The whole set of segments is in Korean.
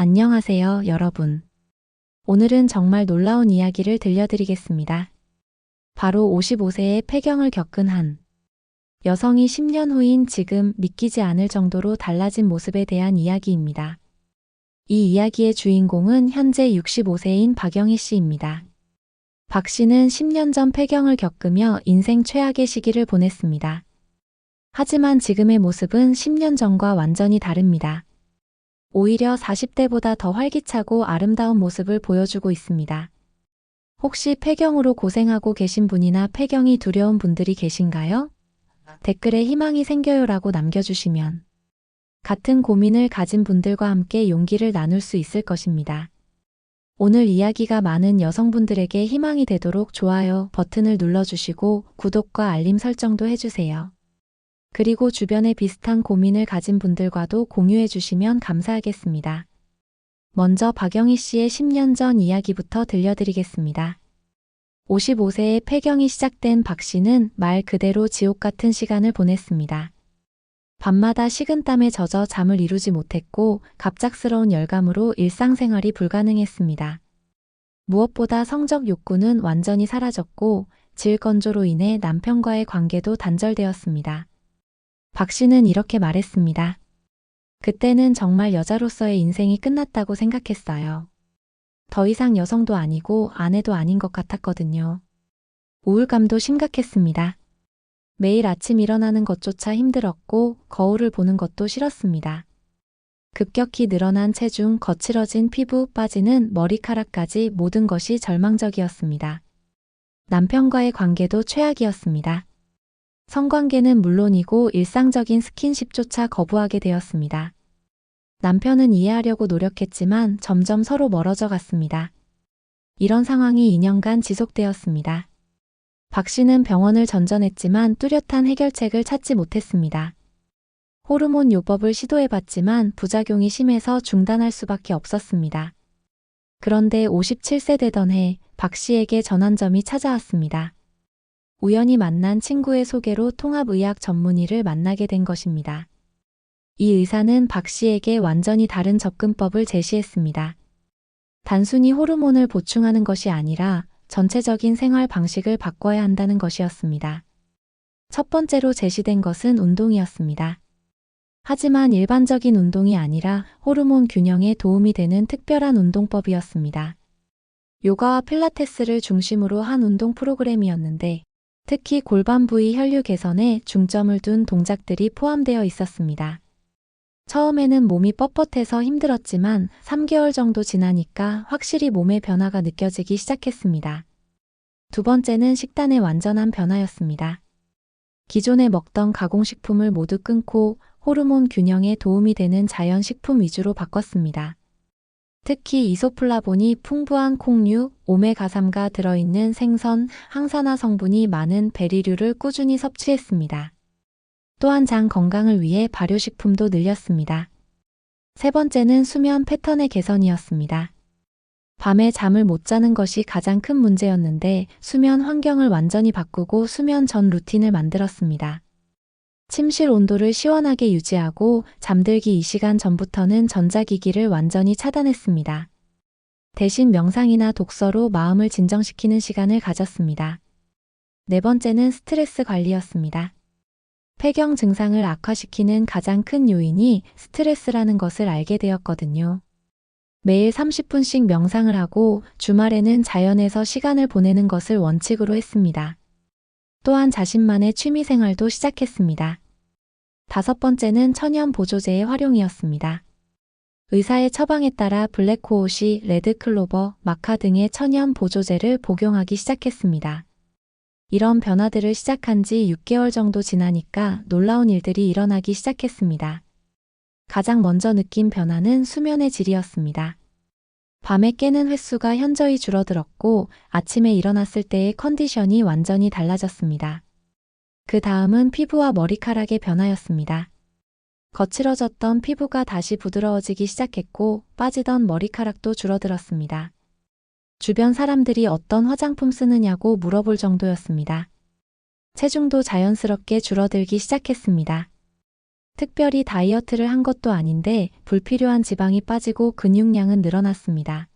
안녕하세요, 여러분. 오늘은 정말 놀라운 이야기를 들려드리겠습니다. 바로 55세의 폐경을 겪은 한 여성이 10년 후인 지금 믿기지 않을 정도로 달라진 모습에 대한 이야기입니다. 이 이야기의 주인공은 현재 65세인 박영희 씨입니다. 박 씨는 10년 전 폐경을 겪으며 인생 최악의 시기를 보냈습니다. 하지만 지금의 모습은 10년 전과 완전히 다릅니다. 오히려 40대보다 더 활기차고 아름다운 모습을 보여주고 있습니다. 혹시 폐경으로 고생하고 계신 분이나 폐경이 두려운 분들이 계신가요? 댓글에 희망이 생겨요라고 남겨주시면 같은 고민을 가진 분들과 함께 용기를 나눌 수 있을 것입니다. 오늘 이야기가 많은 여성분들에게 희망이 되도록 좋아요 버튼을 눌러주시고 구독과 알림 설정도 해주세요. 그리고 주변에 비슷한 고민을 가진 분들과도 공유해 주시면 감사하겠습니다. 먼저 박영희 씨의 10년 전 이야기부터 들려드리겠습니다. 55세의 폐경이 시작된 박 씨는 말 그대로 지옥 같은 시간을 보냈습니다. 밤마다 식은땀에 젖어 잠을 이루지 못했고 갑작스러운 열감으로 일상생활이 불가능했습니다. 무엇보다 성적 욕구는 완전히 사라졌고 질건조로 인해 남편과의 관계도 단절되었습니다. 박 씨는 이렇게 말했습니다. 그때는 정말 여자로서의 인생이 끝났다고 생각했어요. 더 이상 여성도 아니고 아내도 아닌 것 같았거든요. 우울감도 심각했습니다. 매일 아침 일어나는 것조차 힘들었고 거울을 보는 것도 싫었습니다. 급격히 늘어난 체중, 거칠어진 피부, 빠지는 머리카락까지 모든 것이 절망적이었습니다. 남편과의 관계도 최악이었습니다. 성관계는 물론이고 일상적인 스킨십조차 거부하게 되었습니다. 남편은 이해하려고 노력했지만 점점 서로 멀어져 갔습니다. 이런 상황이 2년간 지속되었습니다. 박 씨는 병원을 전전했지만 뚜렷한 해결책을 찾지 못했습니다. 호르몬 요법을 시도해봤지만 부작용이 심해서 중단할 수밖에 없었습니다. 그런데 57세 되던 해 박 씨에게 전환점이 찾아왔습니다. 우연히 만난 친구의 소개로 통합의학 전문의를 만나게 된 것입니다. 이 의사는 박 씨에게 완전히 다른 접근법을 제시했습니다. 단순히 호르몬을 보충하는 것이 아니라 전체적인 생활 방식을 바꿔야 한다는 것이었습니다. 첫 번째로 제시된 것은 운동이었습니다. 하지만 일반적인 운동이 아니라 호르몬 균형에 도움이 되는 특별한 운동법이었습니다. 요가와 필라테스를 중심으로 한 운동 프로그램이었는데 특히 골반 부위 혈류 개선에 중점을 둔 동작들이 포함되어 있었습니다. 처음에는 몸이 뻣뻣해서 힘들었지만 3개월 정도 지나니까 확실히 몸의 변화가 느껴지기 시작했습니다. 두 번째는 식단의 완전한 변화였습니다. 기존에 먹던 가공식품을 모두 끊고 호르몬 균형에 도움이 되는 자연 식품 위주로 바꿨습니다. 특히 이소플라본이 풍부한 콩류, 오메가3가 들어있는 생선, 항산화 성분이 많은 베리류를 꾸준히 섭취했습니다. 또한 장 건강을 위해 발효식품도 늘렸습니다. 세 번째는 수면 패턴의 개선이었습니다. 밤에 잠을 못 자는 것이 가장 큰 문제였는데 수면 환경을 완전히 바꾸고 수면 전 루틴을 만들었습니다. 침실 온도를 시원하게 유지하고 잠들기 2시간 전부터는 전자기기를 완전히 차단했습니다. 대신 명상이나 독서로 마음을 진정시키는 시간을 가졌습니다. 네 번째는 스트레스 관리였습니다. 폐경 증상을 악화시키는 가장 큰 요인이 스트레스라는 것을 알게 되었거든요. 매일 30분씩 명상을 하고 주말에는 자연에서 시간을 보내는 것을 원칙으로 했습니다. 또한 자신만의 취미 생활도 시작했습니다. 다섯 번째는 천연 보조제의 활용이었습니다. 의사의 처방에 따라 블랙코오시, 레드클로버, 마카 등의 천연 보조제를 복용하기 시작했습니다. 이런 변화들을 시작한 지 6개월 정도 지나니까 놀라운 일들이 일어나기 시작했습니다. 가장 먼저 느낀 변화는 수면의 질이었습니다. 밤에 깨는 횟수가 현저히 줄어들었고 아침에 일어났을 때의 컨디션이 완전히 달라졌습니다. 그 다음은 피부와 머리카락의 변화였습니다. 거칠어졌던 피부가 다시 부드러워지기 시작했고 빠지던 머리카락도 줄어들었습니다. 주변 사람들이 어떤 화장품 쓰느냐고 물어볼 정도였습니다. 체중도 자연스럽게 줄어들기 시작했습니다. 특별히 다이어트를 한 것도 아닌데 불필요한 지방이 빠지고 근육량은 늘어났습니다.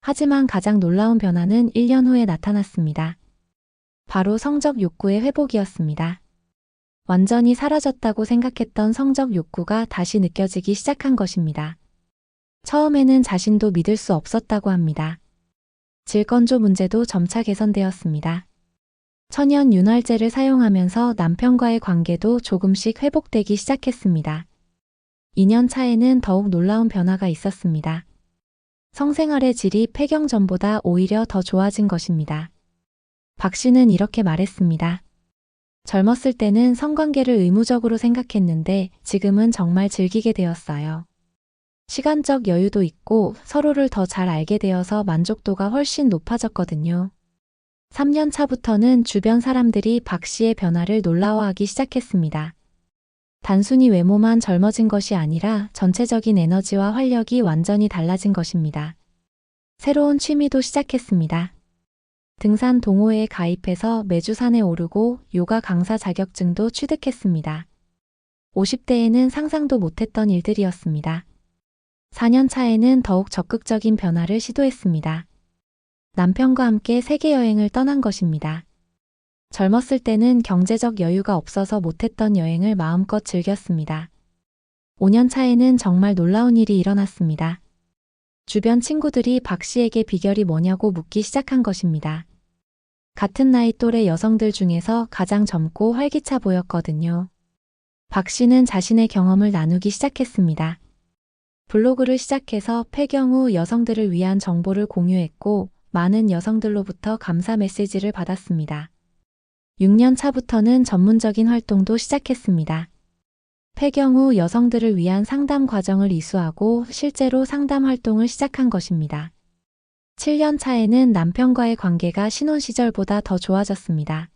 하지만 가장 놀라운 변화는 1년 후에 나타났습니다. 바로 성적 욕구의 회복이었습니다. 완전히 사라졌다고 생각했던 성적 욕구가 다시 느껴지기 시작한 것입니다. 처음에는 자신도 믿을 수 없었다고 합니다. 질건조 문제도 점차 개선되었습니다. 천연 윤활제를 사용하면서 남편과의 관계도 조금씩 회복되기 시작했습니다. 2년 차에는 더욱 놀라운 변화가 있었습니다. 성생활의 질이 폐경 전보다 오히려 더 좋아진 것입니다. 박 씨는 이렇게 말했습니다. 젊었을 때는 성관계를 의무적으로 생각했는데 지금은 정말 즐기게 되었어요. 시간적 여유도 있고 서로를 더 잘 알게 되어서 만족도가 훨씬 높아졌거든요. 3년 차부터는 주변 사람들이 박 씨의 변화를 놀라워하기 시작했습니다. 단순히 외모만 젊어진 것이 아니라 전체적인 에너지와 활력이 완전히 달라진 것입니다. 새로운 취미도 시작했습니다. 등산 동호회에 가입해서 매주 산에 오르고 요가 강사 자격증도 취득했습니다. 50대에는 상상도 못했던 일들이었습니다. 4년 차에는 더욱 적극적인 변화를 시도했습니다. 남편과 함께 세계 여행을 떠난 것입니다. 젊었을 때는 경제적 여유가 없어서 못했던 여행을 마음껏 즐겼습니다. 5년 차에는 정말 놀라운 일이 일어났습니다. 주변 친구들이 박 씨에게 비결이 뭐냐고 묻기 시작한 것입니다. 같은 나이 또래 여성들 중에서 가장 젊고 활기차 보였거든요. 박 씨는 자신의 경험을 나누기 시작했습니다. 블로그를 시작해서 폐경 후 여성들을 위한 정보를 공유했고 많은 여성들로부터 감사 메시지를 받았습니다. 6년 차부터는 전문적인 활동도 시작했습니다. 폐경 후 여성들을 위한 상담 과정을 이수하고 실제로 상담 활동을 시작한 것입니다. 7년 차에는 남편과의 관계가 신혼 시절보다 더 좋아졌습니다.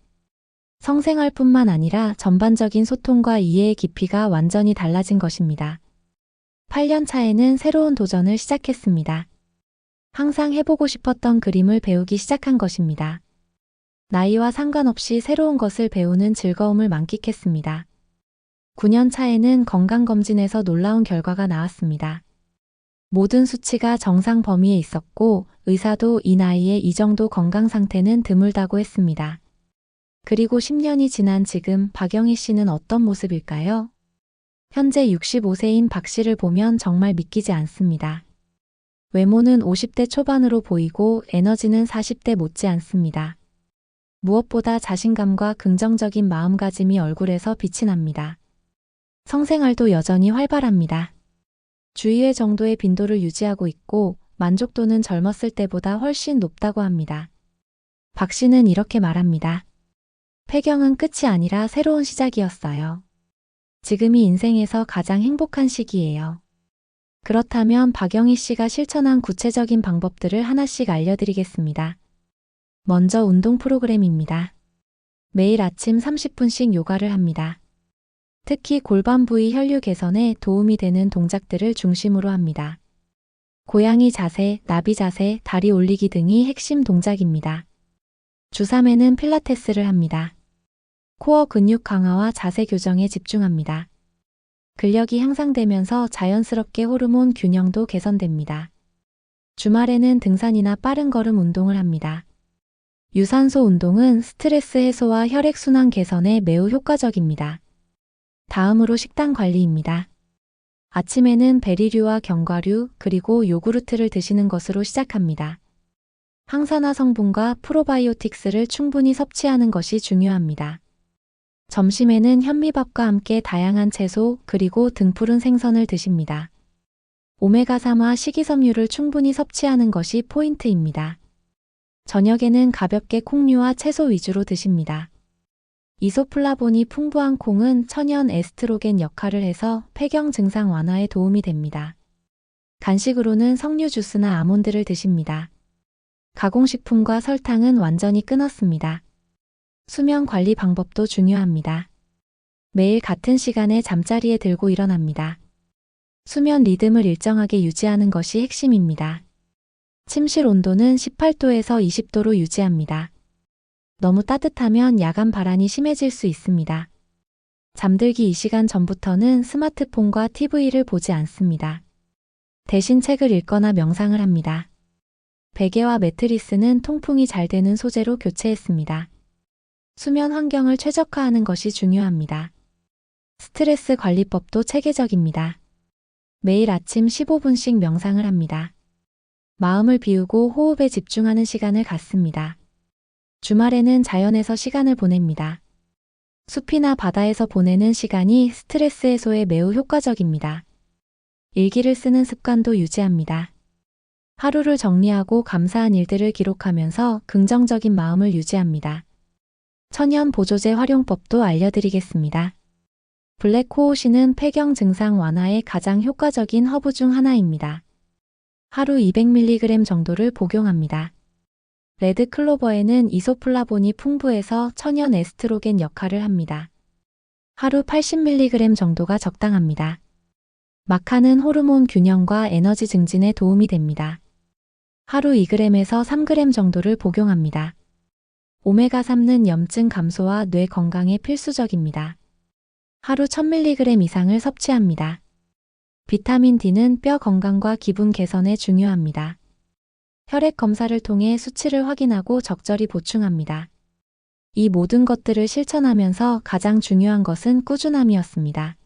성생활뿐만 아니라 전반적인 소통과 이해의 깊이가 완전히 달라진 것입니다. 8년 차에는 새로운 도전을 시작했습니다. 항상 해보고 싶었던 그림을 배우기 시작한 것입니다. 나이와 상관없이 새로운 것을 배우는 즐거움을 만끽했습니다. 9년 차에는 건강검진에서 놀라운 결과가 나왔습니다. 모든 수치가 정상 범위에 있었고 의사도 이 나이에 이 정도 건강 상태는 드물다고 했습니다. 그리고 10년이 지난 지금 박영희 씨는 어떤 모습일까요? 현재 65세인 박 씨를 보면 정말 믿기지 않습니다. 외모는 50대 초반으로 보이고 에너지는 40대 못지 않습니다. 무엇보다 자신감과 긍정적인 마음가짐이 얼굴에서 빛이 납니다. 성생활도 여전히 활발합니다. 주의회 정도의 빈도를 유지하고 있고 만족도는 젊었을 때보다 훨씬 높다고 합니다. 박 씨는 이렇게 말합니다. 폐경은 끝이 아니라 새로운 시작이었어요. 지금이 인생에서 가장 행복한 시기예요. 그렇다면 박영희 씨가 실천한 구체적인 방법들을 하나씩 알려드리겠습니다. 먼저 운동 프로그램입니다. 매일 아침 30분씩 요가를 합니다. 특히 골반 부위 혈류 개선에 도움이 되는 동작들을 중심으로 합니다. 고양이 자세, 나비 자세, 다리 올리기 등이 핵심 동작입니다. 주 3회는 필라테스를 합니다. 코어 근육 강화와 자세 교정에 집중합니다. 근력이 향상되면서 자연스럽게 호르몬 균형도 개선됩니다. 주말에는 등산이나 빠른 걸음 운동을 합니다. 유산소 운동은 스트레스 해소와 혈액순환 개선에 매우 효과적입니다. 다음으로 식단 관리입니다. 아침에는 베리류와 견과류 그리고 요구르트를 드시는 것으로 시작합니다. 항산화 성분과 프로바이오틱스를 충분히 섭취하는 것이 중요합니다. 점심에는 현미밥과 함께 다양한 채소 그리고 등푸른 생선을 드십니다. 오메가3와 식이섬유를 충분히 섭취하는 것이 포인트입니다. 저녁에는 가볍게 콩류와 채소 위주로 드십니다. 이소플라본이 풍부한 콩은 천연 에스트로겐 역할을 해서 폐경 증상 완화에 도움이 됩니다. 간식으로는 석류 주스나 아몬드를 드십니다. 가공식품과 설탕은 완전히 끊었습니다. 수면 관리 방법도 중요합니다. 매일 같은 시간에 잠자리에 들고 일어납니다. 수면 리듬을 일정하게 유지하는 것이 핵심입니다. 침실 온도는 18도에서 20도로 유지합니다. 너무 따뜻하면 야간 발환이 심해질 수 있습니다. 잠들기 2시간 전부터는 스마트폰과 TV를 보지 않습니다. 대신 책을 읽거나 명상을 합니다. 베개와 매트리스는 통풍이 잘 되는 소재로 교체했습니다. 수면 환경을 최적화하는 것이 중요합니다. 스트레스 관리법도 체계적입니다. 매일 아침 15분씩 명상을 합니다. 마음을 비우고 호흡에 집중하는 시간을 갖습니다. 주말에는 자연에서 시간을 보냅니다. 숲이나 바다에서 보내는 시간이 스트레스 해소에 매우 효과적입니다. 일기를 쓰는 습관도 유지합니다. 하루를 정리하고 감사한 일들을 기록하면서 긍정적인 마음을 유지합니다. 천연 보조제 활용법도 알려드리겠습니다. 블랙호오씨는 폐경 증상 완화에 가장 효과적인 허브 중 하나입니다. 하루 200mg 정도를 복용합니다. 레드 클로버에는 이소플라본이 풍부해서 천연 에스트로겐 역할을 합니다. 하루 80mg 정도가 적당합니다. 마카는 호르몬 균형과 에너지 증진에 도움이 됩니다. 하루 2g에서 3g 정도를 복용합니다. 오메가3는 염증 감소와 뇌 건강에 필수적입니다. 하루 1000mg 이상을 섭취합니다. 비타민 D는 뼈 건강과 기분 개선에 중요합니다. 혈액 검사를 통해 수치를 확인하고 적절히 보충합니다. 이 모든 것들을 실천하면서 가장 중요한 것은 꾸준함이었습니다.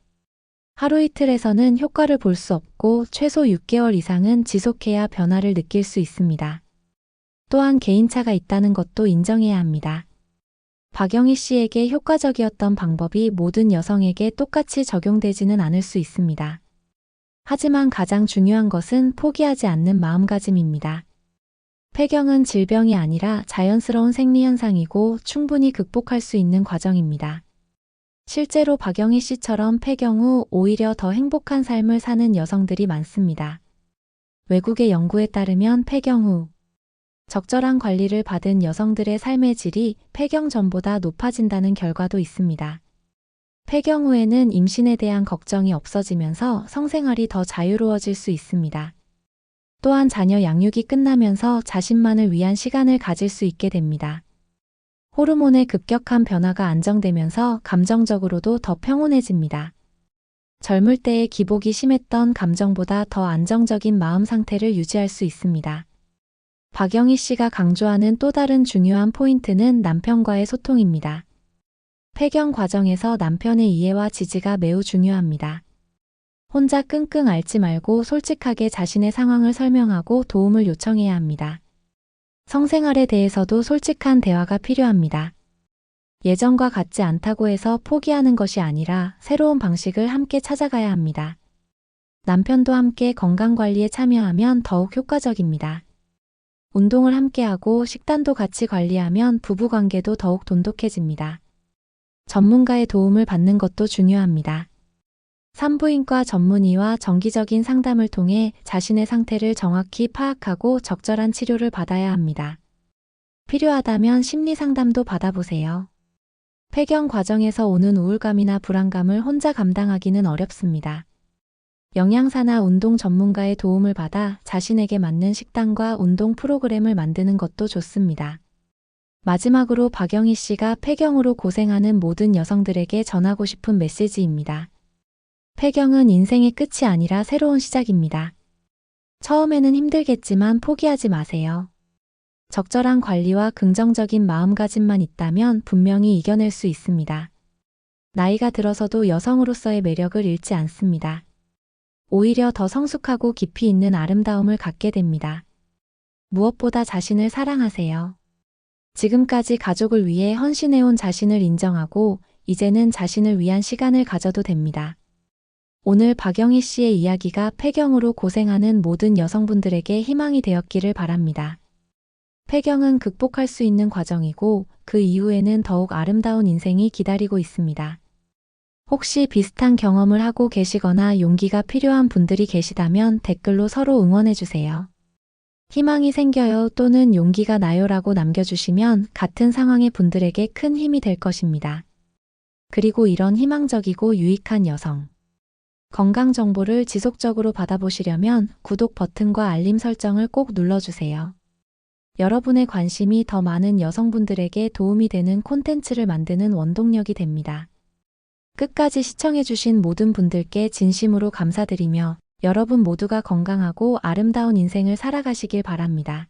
하루 이틀에서는 효과를 볼 수 없고 최소 6개월 이상은 지속해야 변화를 느낄 수 있습니다. 또한 개인차가 있다는 것도 인정해야 합니다. 박영희 씨에게 효과적이었던 방법이 모든 여성에게 똑같이 적용되지는 않을 수 있습니다. 하지만 가장 중요한 것은 포기하지 않는 마음가짐입니다. 폐경은 질병이 아니라 자연스러운 생리현상이고 충분히 극복할 수 있는 과정입니다. 실제로 박영희 씨처럼 폐경 후 오히려 더 행복한 삶을 사는 여성들이 많습니다. 외국의 연구에 따르면 폐경 후 적절한 관리를 받은 여성들의 삶의 질이 폐경 전보다 높아진다는 결과도 있습니다. 폐경 후에는 임신에 대한 걱정이 없어지면서 성생활이 더 자유로워질 수 있습니다. 또한 자녀 양육이 끝나면서 자신만을 위한 시간을 가질 수 있게 됩니다. 호르몬의 급격한 변화가 안정되면서 감정적으로도 더 평온해집니다. 젊을 때의 기복이 심했던 감정보다 더 안정적인 마음 상태를 유지할 수 있습니다. 박영희 씨가 강조하는 또 다른 중요한 포인트는 남편과의 소통입니다. 폐경 과정에서 남편의 이해와 지지가 매우 중요합니다. 혼자 끙끙 앓지 말고 솔직하게 자신의 상황을 설명하고 도움을 요청해야 합니다. 성생활에 대해서도 솔직한 대화가 필요합니다. 예전과 같지 않다고 해서 포기하는 것이 아니라 새로운 방식을 함께 찾아가야 합니다. 남편도 함께 건강관리에 참여하면 더욱 효과적입니다. 운동을 함께하고 식단도 같이 관리하면 부부관계도 더욱 돈독해집니다. 전문가의 도움을 받는 것도 중요합니다. 산부인과 전문의와 정기적인 상담을 통해 자신의 상태를 정확히 파악하고 적절한 치료를 받아야 합니다. 필요하다면 심리 상담도 받아보세요. 폐경 과정에서 오는 우울감이나 불안감을 혼자 감당하기는 어렵습니다. 영양사나 운동 전문가의 도움을 받아 자신에게 맞는 식단과 운동 프로그램을 만드는 것도 좋습니다. 마지막으로 박영희 씨가 폐경으로 고생하는 모든 여성들에게 전하고 싶은 메시지입니다. 폐경은 인생의 끝이 아니라 새로운 시작입니다. 처음에는 힘들겠지만 포기하지 마세요. 적절한 관리와 긍정적인 마음가짐만 있다면 분명히 이겨낼 수 있습니다. 나이가 들어서도 여성으로서의 매력을 잃지 않습니다. 오히려 더 성숙하고 깊이 있는 아름다움을 갖게 됩니다. 무엇보다 자신을 사랑하세요. 지금까지 가족을 위해 헌신해온 자신을 인정하고 이제는 자신을 위한 시간을 가져도 됩니다. 오늘 박영희 씨의 이야기가 폐경으로 고생하는 모든 여성분들에게 희망이 되었기를 바랍니다. 폐경은 극복할 수 있는 과정이고 그 이후에는 더욱 아름다운 인생이 기다리고 있습니다. 혹시 비슷한 경험을 하고 계시거나 용기가 필요한 분들이 계시다면 댓글로 서로 응원해주세요. 희망이 생겨요 또는 용기가 나요라고 남겨주시면 같은 상황의 분들에게 큰 힘이 될 것입니다. 그리고 이런 희망적이고 유익한 여성 건강 정보를 지속적으로 받아보시려면 구독 버튼과 알림 설정을 꼭 눌러주세요. 여러분의 관심이 더 많은 여성분들에게 도움이 되는 콘텐츠를 만드는 원동력이 됩니다. 끝까지 시청해주신 모든 분들께 진심으로 감사드리며 여러분 모두가 건강하고 아름다운 인생을 살아가시길 바랍니다.